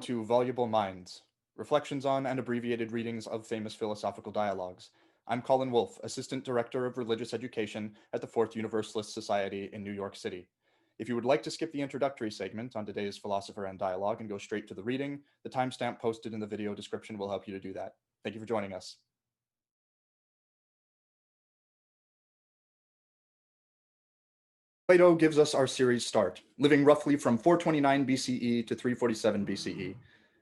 Welcome to Voluble Minds, reflections on and abbreviated readings of famous philosophical dialogues. I'm Colin Wulff, Assistant Director of Religious Education at the Fourth Universalist Society in New York City. If you would like to skip the introductory segment on today's Philosopher and Dialogue and go straight to the reading, the timestamp posted in the video description will help you to do that. Thank you for joining us. Plato gives us our series start, living roughly from 429 BCE to 347 BCE.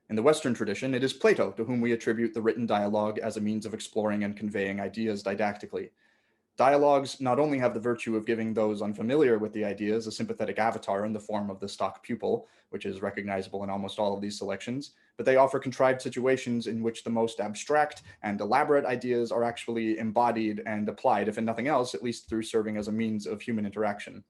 In the Western tradition, it is Plato to whom we attribute the written dialogue as a means of exploring and conveying ideas didactically. Dialogues not only have the virtue of giving those unfamiliar with the ideas a sympathetic avatar in the form of the stock pupil, which is recognizable in almost all of these selections, but they offer contrived situations in which the most abstract and elaborate ideas are actually embodied and applied, if in nothing else, at least through serving as a means of human interaction.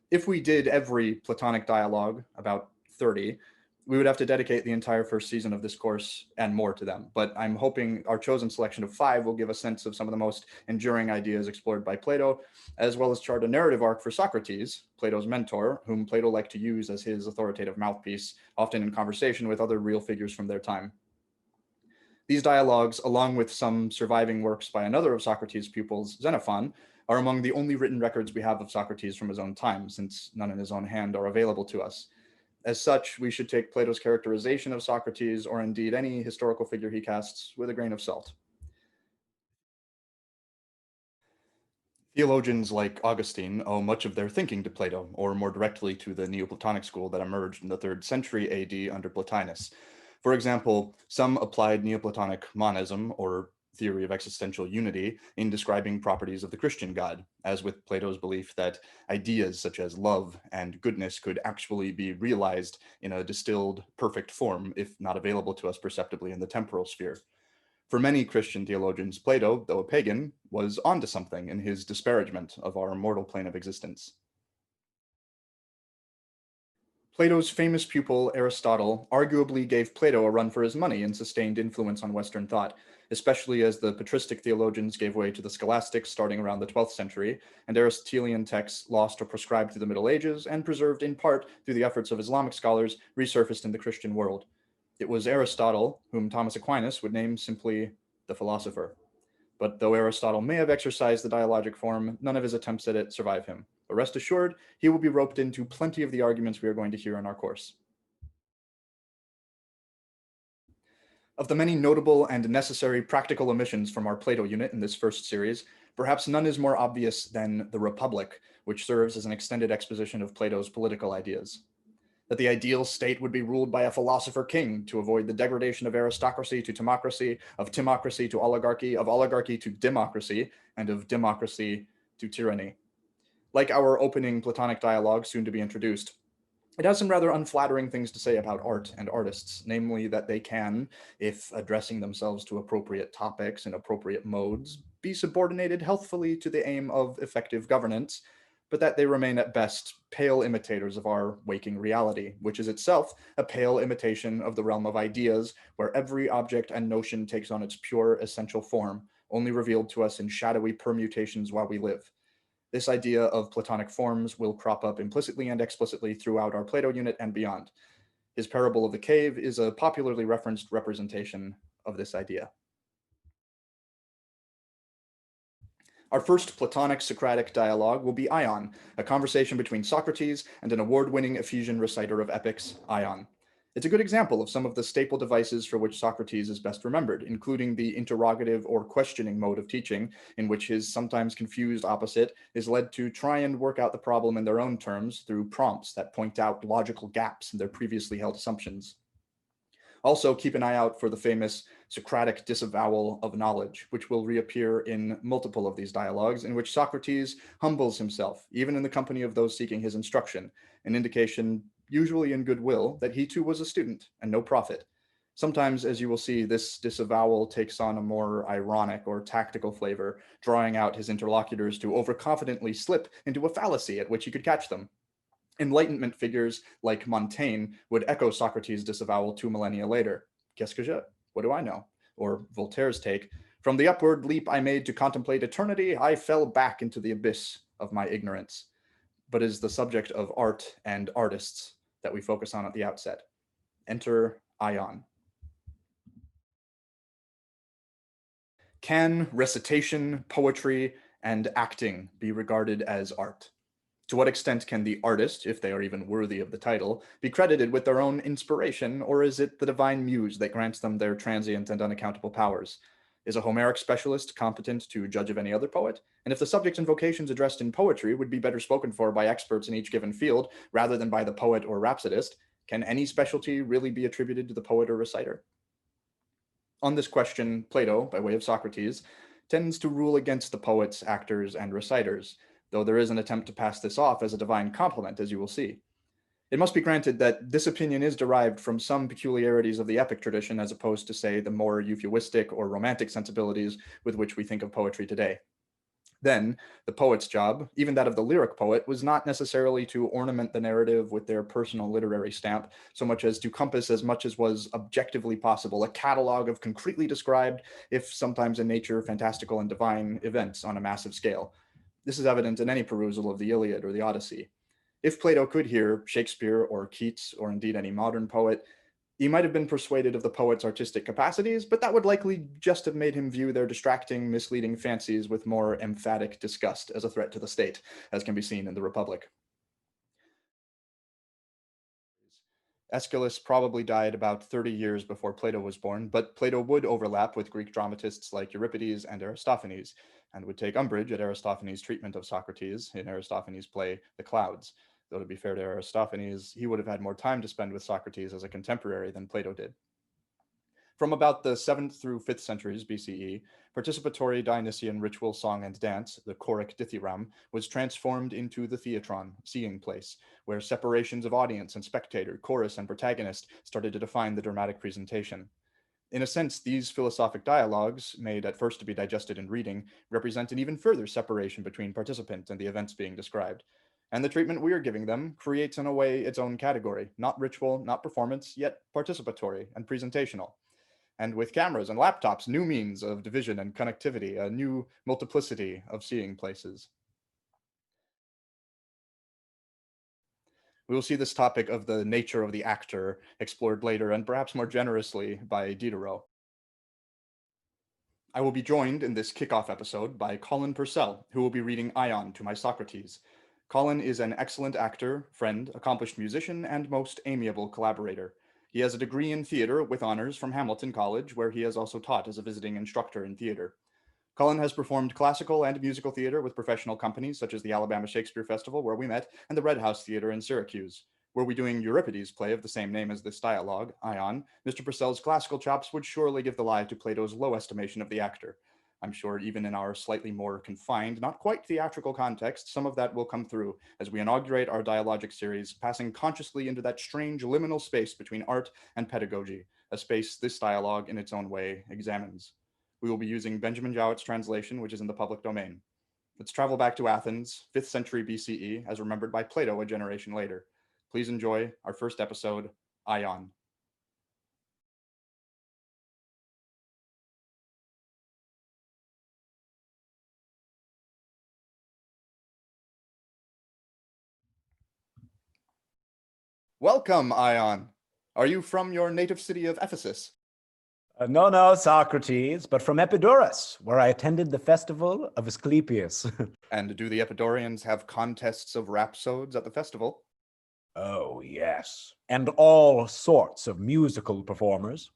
If we did every Platonic dialogue, about 30, we would have to dedicate the entire first season of this course and more to them. But I'm hoping our chosen selection of 5 will give a sense of some of the most enduring ideas explored by Plato, as well as chart a narrative arc for Socrates, Plato's mentor, whom Plato liked to use as his authoritative mouthpiece, often in conversation with other real figures from their time. These dialogues, along with some surviving works by another of Socrates' pupils, Xenophon, are among the only written records we have of Socrates from his own time, since none in his own hand are available to us. As such, we should take Plato's characterization of Socrates, or indeed any historical figure he casts, with a grain of salt. Theologians like Augustine owe much of their thinking to Plato, or more directly to the Neoplatonic school that emerged in the 3rd century AD under Plotinus. For example, some applied Neoplatonic monism, or theory of existential unity, in describing properties of the Christian God, as with Plato's belief that ideas such as love and goodness could actually be realized in a distilled, perfect form, if not available to us perceptibly in the temporal sphere. For many Christian theologians, Plato, though a pagan, was onto something in his disparagement of our mortal plane of existence. Plato's famous pupil, Aristotle, arguably gave Plato a run for his money and sustained influence on Western thought, especially as the patristic theologians gave way to the scholastics starting around the 12th century, and Aristotelian texts lost or proscribed through the Middle Ages and preserved in part through the efforts of Islamic scholars resurfaced in the Christian world. It was Aristotle, whom Thomas Aquinas would name simply the philosopher. But though Aristotle may have exercised the dialogic form, none of his attempts at it survive him. But rest assured, he will be roped into plenty of the arguments we are going to hear in our course. Of the many notable and necessary practical omissions from our Plato unit in this first series, perhaps none is more obvious than the Republic, which serves as an extended exposition of Plato's political ideas. That the ideal state would be ruled by a philosopher king to avoid the degradation of aristocracy to timocracy, of timocracy to oligarchy, of oligarchy to democracy, and of democracy to tyranny. Like our opening Platonic dialogue soon to be introduced, it has some rather unflattering things to say about art and artists, namely that they can, if addressing themselves to appropriate topics and appropriate modes, be subordinated healthfully to the aim of effective governance, but that they remain at best pale imitators of our waking reality, which is itself a pale imitation of the realm of ideas, where every object and notion takes on its pure essential form, only revealed to us in shadowy permutations while we live. This idea of Platonic forms will crop up implicitly and explicitly throughout our Plato unit and beyond. His parable of the cave is a popularly referenced representation of this idea. Our first Platonic Socratic dialogue will be Ion, a conversation between Socrates and an award-winning Ephesian reciter of epics, Ion. It's a good example of some of the staple devices for which Socrates is best remembered, including the interrogative or questioning mode of teaching, in which his sometimes confused opposite is led to try and work out the problem in their own terms through prompts that point out logical gaps in their previously held assumptions. Also, keep an eye out for the famous Socratic disavowal of knowledge, which will reappear in multiple of these dialogues, in which Socrates humbles himself, even in the company of those seeking his instruction, an indication, usually in goodwill, that he too was a student and no prophet. Sometimes, as you will see, this disavowal takes on a more ironic or tactical flavor, drawing out his interlocutors to overconfidently slip into a fallacy at which he could catch them. Enlightenment figures like Montaigne would echo Socrates' disavowal 2 millennia later. Qu'est-ce que je? What do I know? Or Voltaire's take, from the upward leap I made to contemplate eternity, I fell back into the abyss of my ignorance. But is the subject of art and artists that we focus on at the outset. Enter Ion. Can recitation, poetry, and acting be regarded as art? To what extent can the artist, if they are even worthy of the title, be credited with their own inspiration, or is it the divine muse that grants them their transient and unaccountable powers? Is a Homeric specialist competent to judge of any other poet? And if the subjects and vocations addressed in poetry would be better spoken for by experts in each given field, rather than by the poet or rhapsodist, can any specialty really be attributed to the poet or reciter? On this question, Plato, by way of Socrates, tends to rule against the poets, actors, and reciters, though there is an attempt to pass this off as a divine compliment, as you will see. It must be granted that this opinion is derived from some peculiarities of the epic tradition as opposed to, say, the more euphuistic or romantic sensibilities with which we think of poetry today. Then, the poet's job, even that of the lyric poet, was not necessarily to ornament the narrative with their personal literary stamp, so much as to compass as much as was objectively possible a catalog of concretely described, if sometimes in nature fantastical and divine, events on a massive scale. This is evident in any perusal of the Iliad or the Odyssey. If Plato could hear Shakespeare or Keats, or indeed any modern poet, he might have been persuaded of the poet's artistic capacities, but that would likely just have made him view their distracting, misleading fancies with more emphatic disgust as a threat to the state, as can be seen in the Republic. Aeschylus probably died about 30 years before Plato was born, but Plato would overlap with Greek dramatists like Euripides and Aristophanes, and would take umbrage at Aristophanes' treatment of Socrates in Aristophanes' play The Clouds. Though to be fair to Aristophanes, he would have had more time to spend with Socrates as a contemporary than Plato did. From about the 7th through 5th centuries BCE, participatory Dionysian ritual song and dance, the choric dithyramb, was transformed into the theatron, seeing place, where separations of audience and spectator, chorus and protagonist started to define the dramatic presentation. In a sense, these philosophic dialogues, made at first to be digested in reading, represent an even further separation between participant and the events being described. And the treatment we are giving them creates in a way its own category, not ritual, not performance, yet participatory and presentational. And with cameras and laptops, new means of division and connectivity, a new multiplicity of seeing places. We will see this topic of the nature of the actor explored later and perhaps more generously by Diderot. I will be joined in this kickoff episode by Colin Purcell, who will be reading Ion to my Socrates. Colin is an excellent actor, friend, accomplished musician, and most amiable collaborator. He has a degree in theater with honors from Hamilton College, where he has also taught as a visiting instructor in theater. Colin has performed classical and musical theater with professional companies such as the Alabama Shakespeare Festival, where we met, and the Red House Theater in Syracuse. Were we doing Euripides' play of the same name as this dialogue, Ion, Mr. Purcell's classical chops would surely give the lie to Plato's low estimation of the actor. I'm sure even in our slightly more confined, not quite theatrical context, some of that will come through as we inaugurate our dialogic series, passing consciously into that strange liminal space between art and pedagogy, a space this dialogue in its own way examines. We will be using Benjamin Jowett's translation, which is in the public domain. Let's travel back to Athens, 5th century BCE, as remembered by Plato a generation later. Please enjoy our first episode, Ion. Welcome, Ion. Are you from your native city of Ephesus? No, Socrates, but from Epidaurus, where I attended the festival of Asclepius. And do the Epidaurians have contests of rhapsodes at the festival? Oh, yes. And all sorts of musical performers.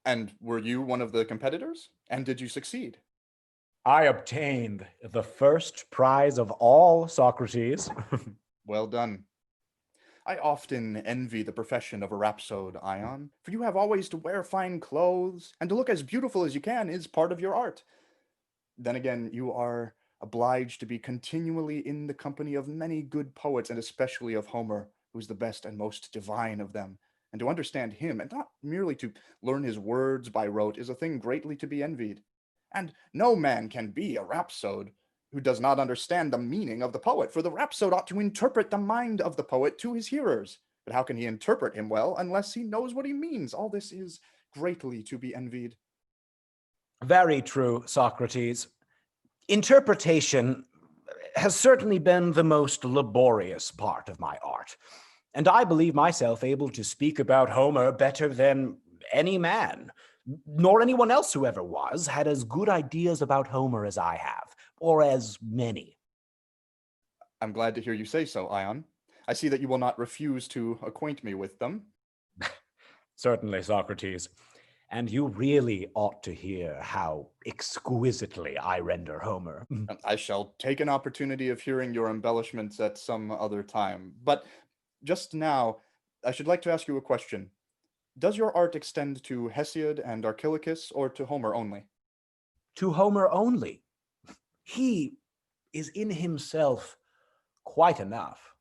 And were you one of the competitors? And did you succeed? I obtained the first prize of all, Socrates. Well done. I often envy the profession of a rhapsode, Ion, for you have always to wear fine clothes, and to look as beautiful as you can is part of your art. Then again, you are obliged to be continually in the company of many good poets, and especially of Homer, who's the best and most divine of them. And to understand him, and not merely to learn his words by rote, is a thing greatly to be envied. And no man can be a rhapsode who does not understand the meaning of the poet, for the rhapsode ought to interpret the mind of the poet to his hearers. But how can he interpret him well unless he knows what he means? All this is greatly to be envied. Very true, Socrates. Interpretation has certainly been the most laborious part of my art. and I believe myself able to speak about Homer better than any man, nor anyone else who ever was, had as good ideas about Homer as I have, or as many. I'm glad to hear you say so, Ion. I see that you will not refuse to acquaint me with them. Certainly, Socrates. And you really ought to hear how exquisitely I render Homer. I shall take an opportunity of hearing your embellishments at some other time. But just now, I should like to ask you a question. Does your art extend to Hesiod and Archilochus, or to Homer only? To Homer only. He is in himself quite enough.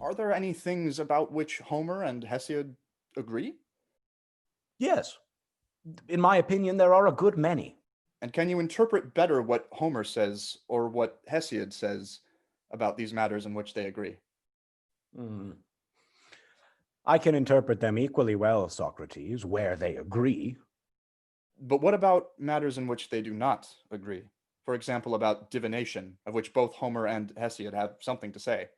Are there any things about which Homer and Hesiod agree? Yes. In my opinion, there are a good many. And can you interpret better what Homer says or what Hesiod says about these matters in which they agree? I can interpret them equally well, Socrates, where they agree. But what about matters in which they do not agree? For example, about divination, of which both Homer and Hesiod have something to say.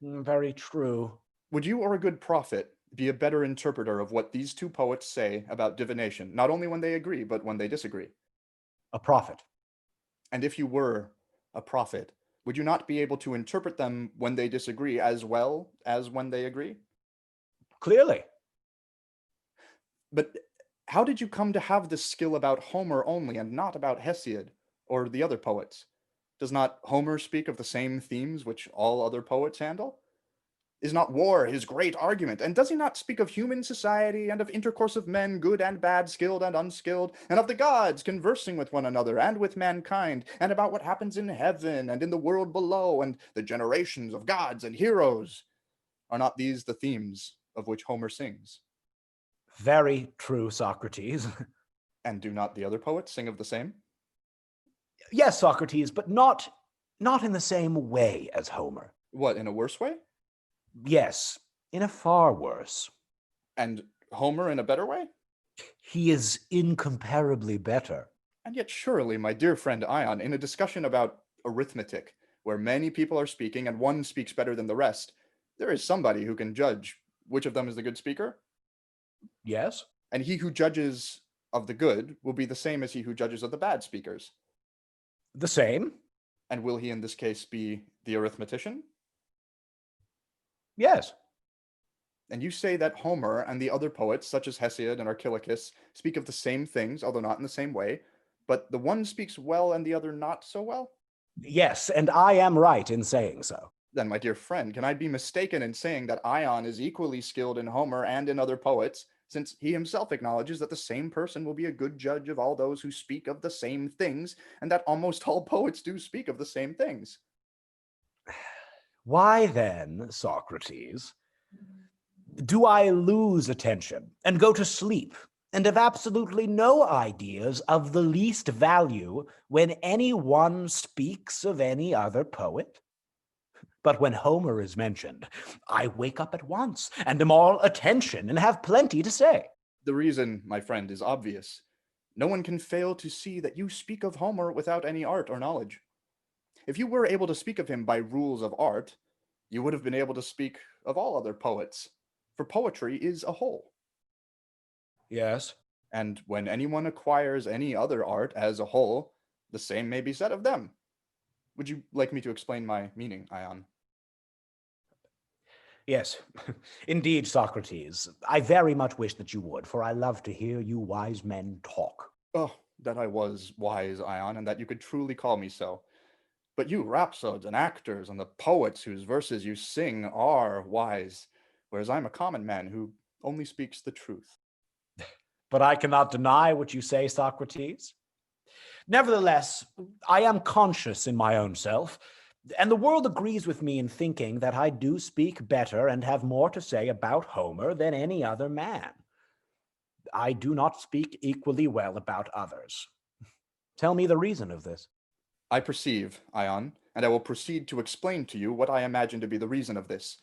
Very true. Would you or a good prophet be a better interpreter of what these two poets say about divination, not only when they agree, but when they disagree? A prophet. And if you were a prophet, would you not be able to interpret them when they disagree as well as when they agree? Clearly. But how did you come to have this skill about Homer only and not about Hesiod or the other poets? Does not Homer speak of the same themes which all other poets handle? Is not war his great argument? And does he not speak of human society and of intercourse of men, good and bad, skilled and unskilled, and of the gods conversing with one another and with mankind, and about what happens in heaven and in the world below, and the generations of gods and heroes? Are not these the themes of which Homer sings? Very true, Socrates. And do not the other poets sing of the same? Yes, Socrates, but not in the same way as Homer. What, in a worse way? Yes, in a far worse. And Homer in a better way? He is incomparably better. And yet surely, my dear friend Ion, in a discussion about arithmetic, where many people are speaking and one speaks better than the rest, there is somebody who can judge which of them is the good speaker. Yes? And he who judges of the good will be the same as he who judges of the bad speakers. The same? And will he in this case be the arithmetician? Yes. And you say that Homer and the other poets, such as Hesiod and Archilochus, speak of the same things, although not in the same way, but the one speaks well and the other not so well? Yes, and I am right in saying so. Then, my dear friend, can I be mistaken in saying that Ion is equally skilled in Homer and in other poets, since he himself acknowledges that the same person will be a good judge of all those who speak of the same things, and that almost all poets do speak of the same things? Why then, Socrates, do I lose attention and go to sleep and have absolutely no ideas of the least value when anyone speaks of any other poet? But when Homer is mentioned, I wake up at once and am all attention and have plenty to say. The reason, my friend, is obvious. No one can fail to see that you speak of Homer without any art or knowledge. If you were able to speak of him by rules of art, you would have been able to speak of all other poets, for poetry is a whole. Yes. And when anyone acquires any other art as a whole, the same may be said of them. Would you like me to explain my meaning, Ion? Yes, indeed, Socrates. I very much wish that you would, for I love to hear you wise men talk. Oh, that I was wise, Ion, and that you could truly call me so. But you rhapsodes and actors and the poets whose verses you sing are wise, whereas I'm a common man who only speaks the truth. But I cannot deny what you say, Socrates. Nevertheless, I am conscious in my own self, and the world agrees with me in thinking that I do speak better and have more to say about Homer than any other man. I do not speak equally well about others. Tell me the reason of this. I perceive, Ion, and I will proceed to explain to you what I imagine to be the reason of this.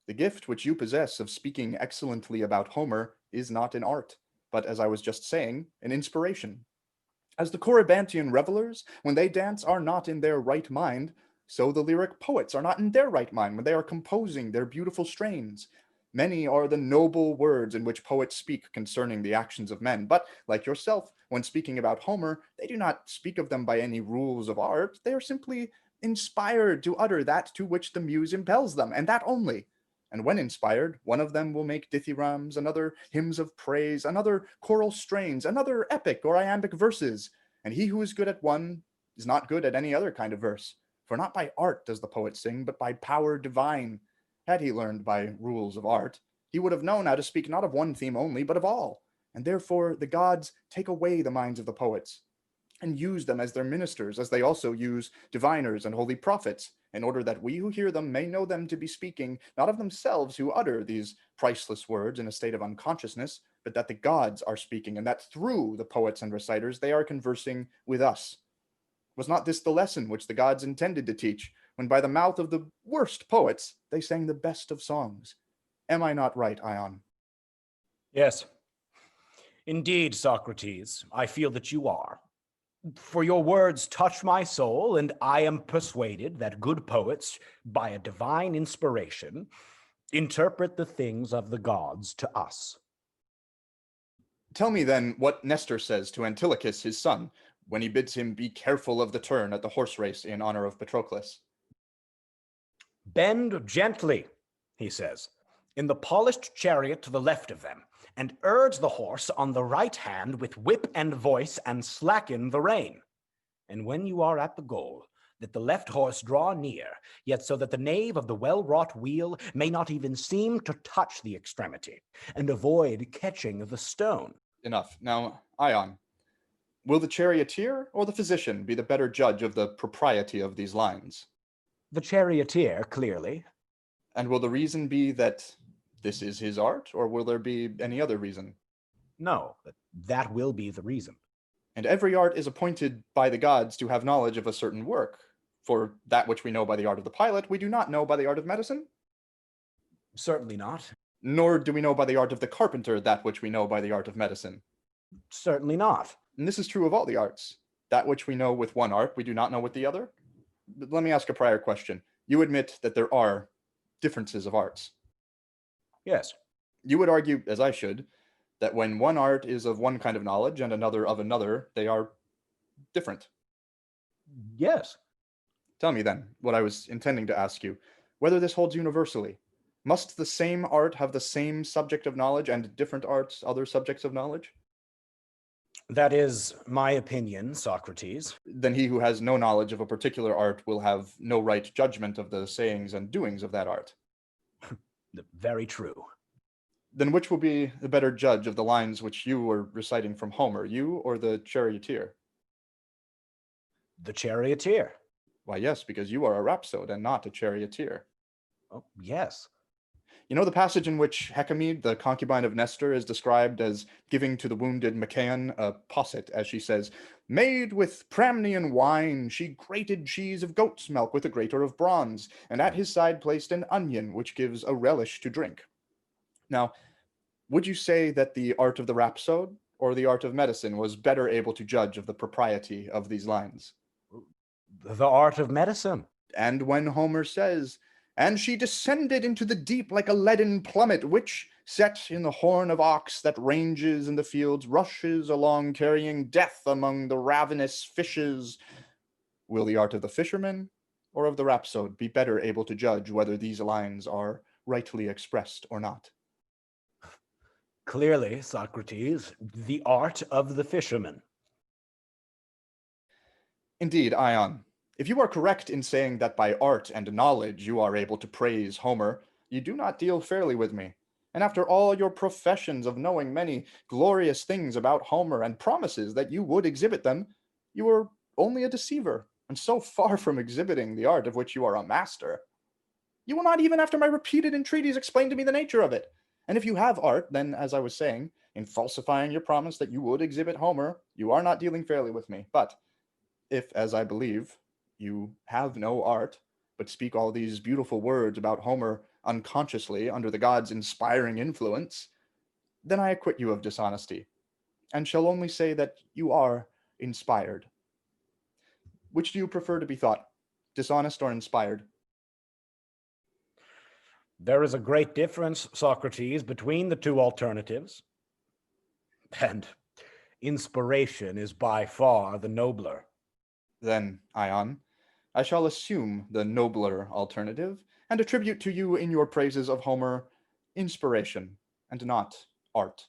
The gift which you possess of speaking excellently about Homer is not an art, but, as I was just saying, an inspiration. As the Corybantian revelers, when they dance, are not in their right mind, so the lyric poets are not in their right mind when they are composing their beautiful strains. Many are the noble words in which poets speak concerning the actions of men, but, like yourself, when speaking about Homer, they do not speak of them by any rules of art. They are simply inspired to utter that to which the muse impels them, and that only. And when inspired, one of them will make dithyrambs, another hymns of praise, another choral strains, another epic or iambic verses. And he who is good at one is not good at any other kind of verse. For not by art does the poet sing, but by power divine. Had he learned by rules of art, he would have known how to speak not of one theme only, but of all. And therefore the gods take away the minds of the poets, and use them as their ministers, as they also use diviners and holy prophets, in order that we who hear them may know them to be speaking not of themselves who utter these priceless words in a state of unconsciousness, but that the gods are speaking, and that through the poets and reciters they are conversing with us. Was not this the lesson which the gods intended to teach, when by the mouth of the worst poets they sang the best of songs? Am I not right, Ion? Yes. Indeed, Socrates, I feel that you are. For your words touch my soul, and I am persuaded that good poets, by a divine inspiration, interpret the things of the gods to us. Tell me then what Nestor says to Antilochus his son, when he bids him be careful of the turn at the horse race in honor of Patroclus. Bend gently, he says, in the polished chariot to the left of them, and urge the horse on the right hand with whip and voice, and slacken the rein. And when you are at the goal, that the left horse draw near, yet so that the nave of the well-wrought wheel may not even seem to touch the extremity, and avoid catching the stone. Enough. Now, Ion, will the charioteer or the physician be the better judge of the propriety of these lines? The charioteer, clearly. And will the reason be that this is his art, or will there be any other reason? No, that will be the reason. And every art is appointed by the gods to have knowledge of a certain work. For that which we know by the art of the pilot, we do not know by the art of medicine. Certainly not. Nor do we know by the art of the carpenter that which we know by the art of medicine. Certainly not. And this is true of all the arts. That which we know with one art, we do not know with the other. But let me ask a prior question. You admit that there are differences of arts. Yes. You would argue, as I should, that when one art is of one kind of knowledge and another of another, they are different. Yes. Tell me then, what I was intending to ask you, whether this holds universally. Must the same art have the same subject of knowledge and different arts other subjects of knowledge? That is my opinion, Socrates. Then he who has no knowledge of a particular art will have no right judgment of the sayings and doings of that art. Very true. Then which will be the better judge of the lines which you were reciting from Homer, you or the charioteer? The charioteer. Why, yes, because you are a rhapsode and not a charioteer. Oh, yes. You know the passage in which Hecamede, the concubine of Nestor, is described as giving to the wounded Machaon a posset, as she says, "Made with Pramnian wine, she grated cheese of goat's milk with a grater of bronze, and at his side placed an onion, which gives a relish to drink." Now, would you say that the art of the rhapsode or the art of medicine was better able to judge of the propriety of these lines? The art of medicine. And when Homer says, "And she descended into the deep like a leaden plummet, which, set in the horn of ox that ranges in the fields, rushes along carrying death among the ravenous fishes," will the art of the fisherman or of the rhapsode be better able to judge whether these lines are rightly expressed or not? Clearly, Socrates, the art of the fisherman. Indeed, Ion, if you are correct in saying that by art and knowledge you are able to praise Homer, you do not deal fairly with me. And after all your professions of knowing many glorious things about Homer and promises that you would exhibit them, you are only a deceiver, and so far from exhibiting the art of which you are a master. You will not even after my repeated entreaties explain to me the nature of it. And if you have art, then, as I was saying, in falsifying your promise that you would exhibit Homer, you are not dealing fairly with me. But if, as I believe, you have no art, but speak all these beautiful words about Homer unconsciously under the gods' inspiring influence, then I acquit you of dishonesty, and shall only say that you are inspired. Which do you prefer to be thought, dishonest or inspired? There is a great difference, Socrates, between the two alternatives, and inspiration is by far the nobler. Then, Ion, I shall assume the nobler alternative, and attribute to you in your praises of Homer inspiration, and not art.